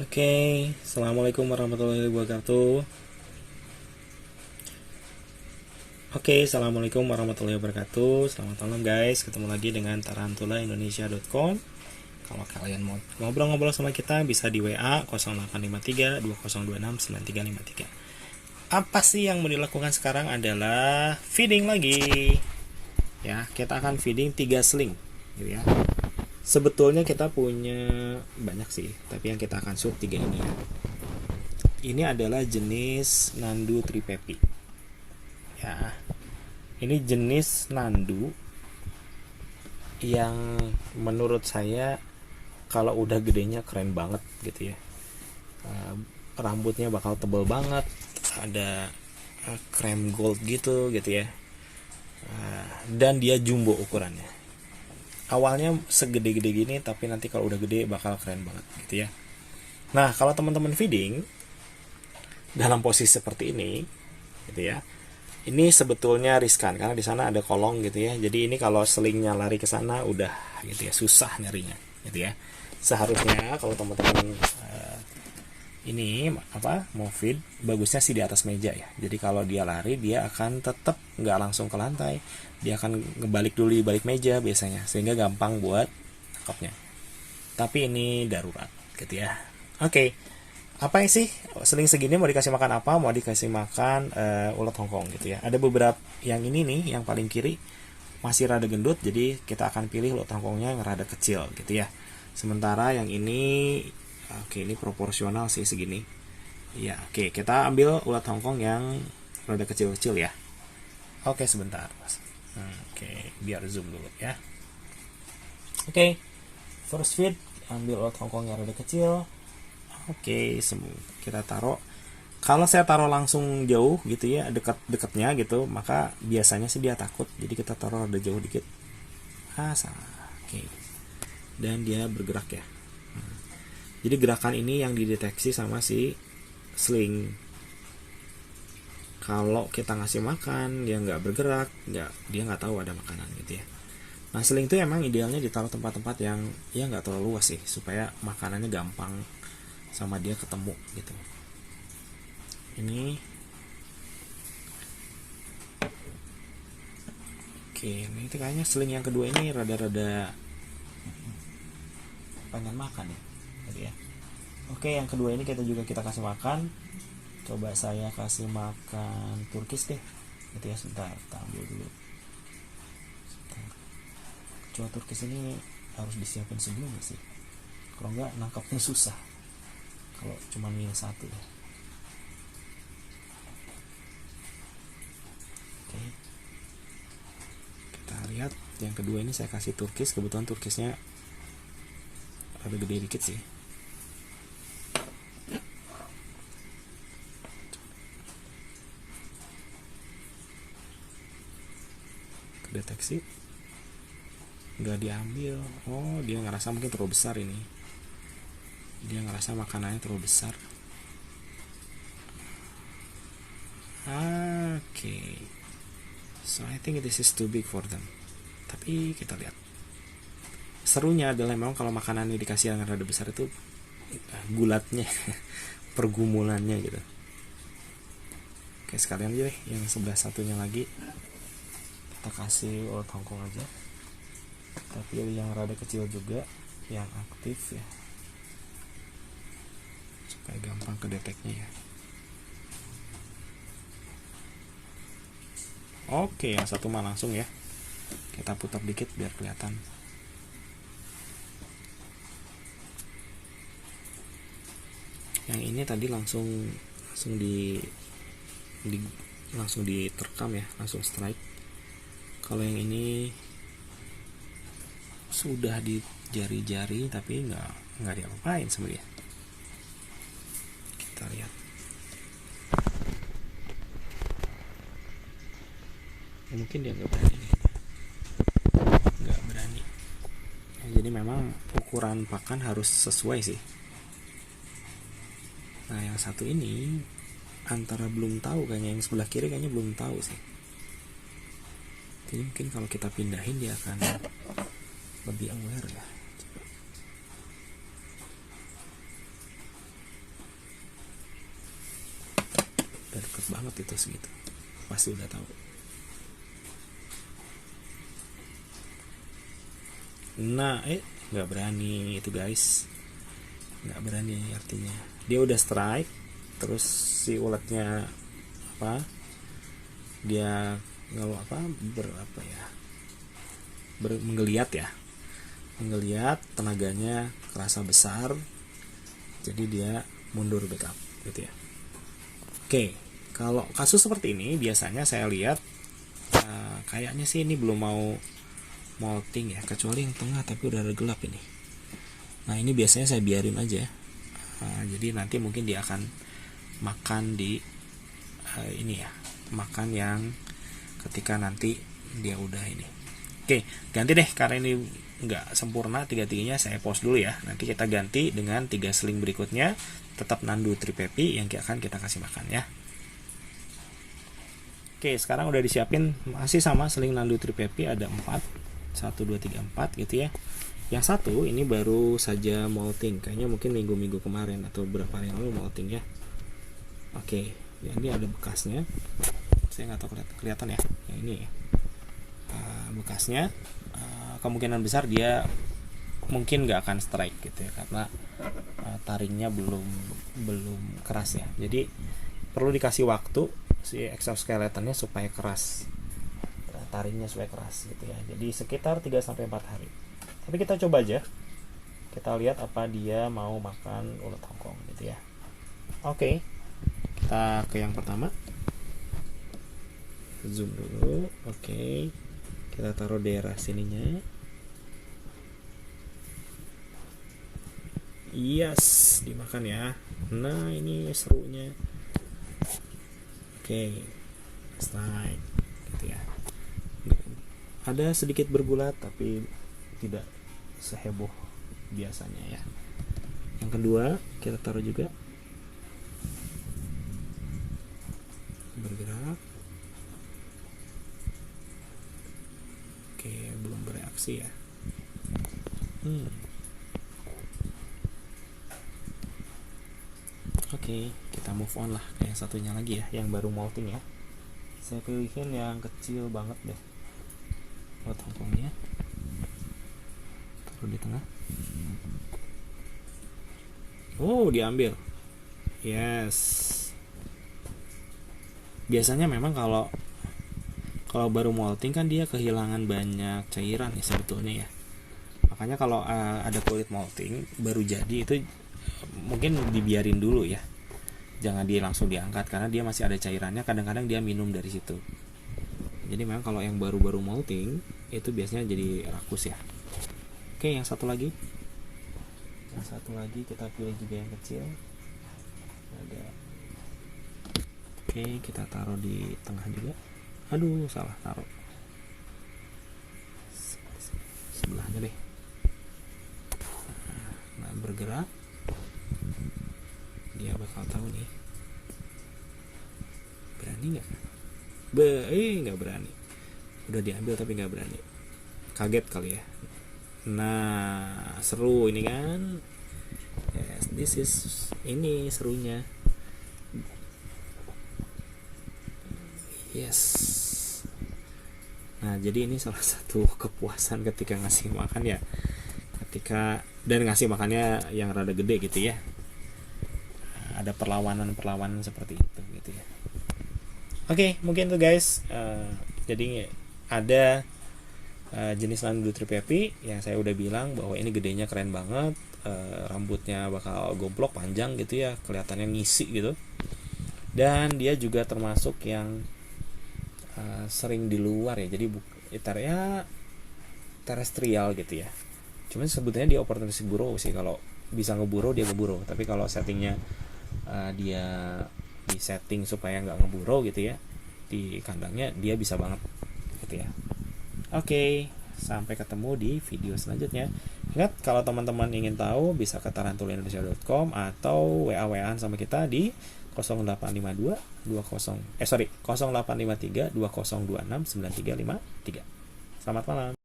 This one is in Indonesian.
Oke, assalamualaikum warahmatullahi wabarakatuh. Assalamualaikum warahmatullahi wabarakatuh. Selamat malam guys, ketemu lagi dengan tarantulaindonesia.com. Kalau kalian mau ngobrol-ngobrol sama kita bisa di WA 0853 2026 9353. Apa sih yang mau dilakukan sekarang adalah feeding lagi. Ya, kita akan feeding 3 sling gitu ya. Sebetulnya kita punya banyak sih, tapi yang kita akan shoot 3 ini ya. Ini adalah jenis Nandu Tripepi. Ya, ini jenis Nandu yang menurut saya kalau udah gedenya keren banget gitu ya. Rambutnya bakal tebal banget, ada krem gold gitu ya. Dan dia jumbo ukurannya. Awalnya segede-gede gini, tapi nanti kalau udah gede bakal keren banget gitu ya. Nah, kalau teman-teman feeding dalam posisi seperti ini gitu ya, ini sebetulnya riskan karena di sana ada kolong gitu ya. Jadi ini kalau selingnya lari ke sana udah gitu ya, susah nyarinya gitu ya. Seharusnya kalau teman-teman ini mau feed, bagusnya sih di atas meja ya. Jadi kalau dia lari dia akan tetap nggak langsung ke lantai, dia akan ngebalik dulu di balik meja biasanya, sehingga gampang buat nangkapnya. Tapi ini darurat gitu ya. Oke. Apa sih seling segini mau dikasih makan apa? Mau dikasih makan ulat Hongkong gitu ya. Ada beberapa yang ini nih, yang paling kiri masih rada gendut, jadi kita akan pilih ulat Hongkongnya yang rada kecil gitu ya. Sementara yang ini ini proporsional sih segini. Ya, kita ambil ulat Hongkong yang rada kecil-kecil ya. Sebentar. Biar zoom dulu ya. First feed ambil ulat Hongkong yang rada kecil. Kita taruh. Kalau saya taruh langsung jauh gitu ya, dekat-dekatnya gitu, maka biasanya sih dia takut. Jadi kita taruh rada jauh dikit. Salah. Dan dia bergerak ya. Jadi gerakan ini yang dideteksi sama si sling. Kalau kita ngasih makan, dia nggak bergerak, dia nggak tahu ada makanan gitu ya. Nah, sling itu emang idealnya ditaruh tempat-tempat yang ya nggak terlalu luas sih, supaya makanannya gampang sama dia ketemu gitu. Ini ini itu kayaknya sling yang kedua ini rada-rada pengen makan ya tadi ya. Yang kedua ini kita kasih makan. Coba saya kasih makan turkis deh gitu ya. Sebentar, kita ambil dulu. Kecoa turkis ini harus disiapin sebelumnya sih, kalau enggak nangkapnya susah kalau cuma milih satu ya. Kita lihat yang kedua ini saya kasih turkis. Kebetulan turkisnya ada gede dikit sih. Kedeteksi, nggak diambil. Dia ngerasa mungkin terlalu besar ini. Dia ngerasa makanannya terlalu besar. So I think this is too big for them. Tapi kita lihat. Serunya adalah memang kalau makanannya dikasih yang rada besar itu gulatnya, pergumulannya gitu. Sekalian aja deh yang sebelah satunya lagi kita kasih ulat Hongkong aja. Tapi yang rada kecil juga, yang aktif ya, supaya gampang kedeteknya ya. Yang satu mah langsung ya. Kita putar dikit biar kelihatan. Yang ini tadi langsung diterkam ya, langsung strike. Kalau yang ini sudah di jari-jari tapi nggak diapa-apain sama dia. Kita lihat. Mungkin dia nggak berani. Jadi memang ukuran pakan harus sesuai sih. Nah, yang satu ini antara belum tahu, kayaknya yang sebelah kiri kayaknya belum tahu sih. Jadi mungkin kalau kita pindahin dia akan lebih aware ya. banget itu segitu, pasti udah tahu. Nah nggak berani itu guys, nggak berani, artinya dia udah strike, terus si uletnya apa, dia ngeluh apa, menggeliat, tenaganya kerasa besar, jadi dia mundur backup gitu ya. Oke, kalau kasus seperti ini biasanya saya lihat kayaknya sih ini belum mau molting ya, kecuali yang tengah tapi udah gelap ini. Nah ini biasanya saya biarin aja, jadi nanti mungkin dia akan makan di ini ya, makan yang ketika nanti dia udah ini. Oke, ganti deh, karena ini nggak sempurna tiga-tiganya, saya pause dulu ya. Nanti kita ganti dengan 3 seling berikutnya, tetap Nandu Tripepi yang akan kita kasih makan ya. Oke, sekarang udah disiapin, masih sama seling Nandu Tripepi, ada 4, 1, 2, 3, 4 gitu ya. Yang satu ini baru saja molting, kayaknya mungkin minggu-minggu kemarin atau beberapa hari yang lalu molting ya. Oke, ya ini ada bekasnya, saya nggak tahu kelihatan ya, yang ini ya. Bekasnya kemungkinan besar dia mungkin nggak akan strike gitu ya, karena taringnya belum keras ya. Jadi perlu dikasih waktu si exoskeletonnya supaya keras, taringnya supaya keras gitu ya. Jadi sekitar 3-4 hari. Tapi kita coba aja, kita lihat apa dia mau makan ulat Hongkong gitu ya. Oke, kita ke yang pertama, zoom dulu. Oke, kita taruh daerah sininya. Yes, dimakan ya. Nah ini serunya. Oke, strike gitu ya. Ada sedikit bergulat tapi tidak seheboh biasanya ya. Yang kedua kita taruh juga, bergerak. Oke, belum bereaksi ya. Oke, kita move on lah ke yang satunya lagi ya, yang baru molting ya. Saya pilihin yang kecil banget deh buat Hongkongnya, taruh di tengah. Oh, diambil. Yes. Biasanya memang kalau baru molting kan dia kehilangan banyak cairan ya sebetulnya ya. Makanya kalau ada kulit molting baru jadi itu mungkin dibiarin dulu ya, jangan langsung diangkat karena dia masih ada cairannya. Kadang-kadang dia minum dari situ. Jadi memang kalau yang baru-baru molting itu biasanya jadi rakus ya. Oke, yang satu lagi kita pilih juga yang kecil. Ada. Oke, kita taruh di tengah juga. Aduh, salah taruh. Sebelahnya deh. Nah, bergerak. Dia bakal tahu nih. Berani nggak? Nggak berani. Udah diambil tapi nggak berani. Kaget kali ya. Nah, seru ini kan. Yes, this is ini serunya. Yes. Nah, jadi ini salah satu kepuasan ketika ngasih makan ya. Dan ngasih makannya yang rada gede gitu ya. Ada perlawanan seperti itu gitu ya. Oke, mungkin tuh guys. Jadi ada jenis Nandu Tripepi yang saya udah bilang bahwa ini gedenya keren banget. Rambutnya bakal gomplok panjang gitu ya, kelihatannya ngisi gitu. Dan dia juga termasuk yang sering di luar ya, jadi ya terestrial gitu ya. Cuman sebetulnya dia opportunity burrow sih, kalau bisa ngeburu dia ngeburu. Tapi kalau settingnya dia di setting supaya nggak ngeburu gitu ya, di kandangnya dia bisa banget gitu ya. Oke, sampai ketemu di video selanjutnya. Ingat, kalau teman-teman ingin tahu bisa ke tarantulindonesia.com atau WA-WA-an sama kita di 0853 20 0853 2026 9353. Selamat malam.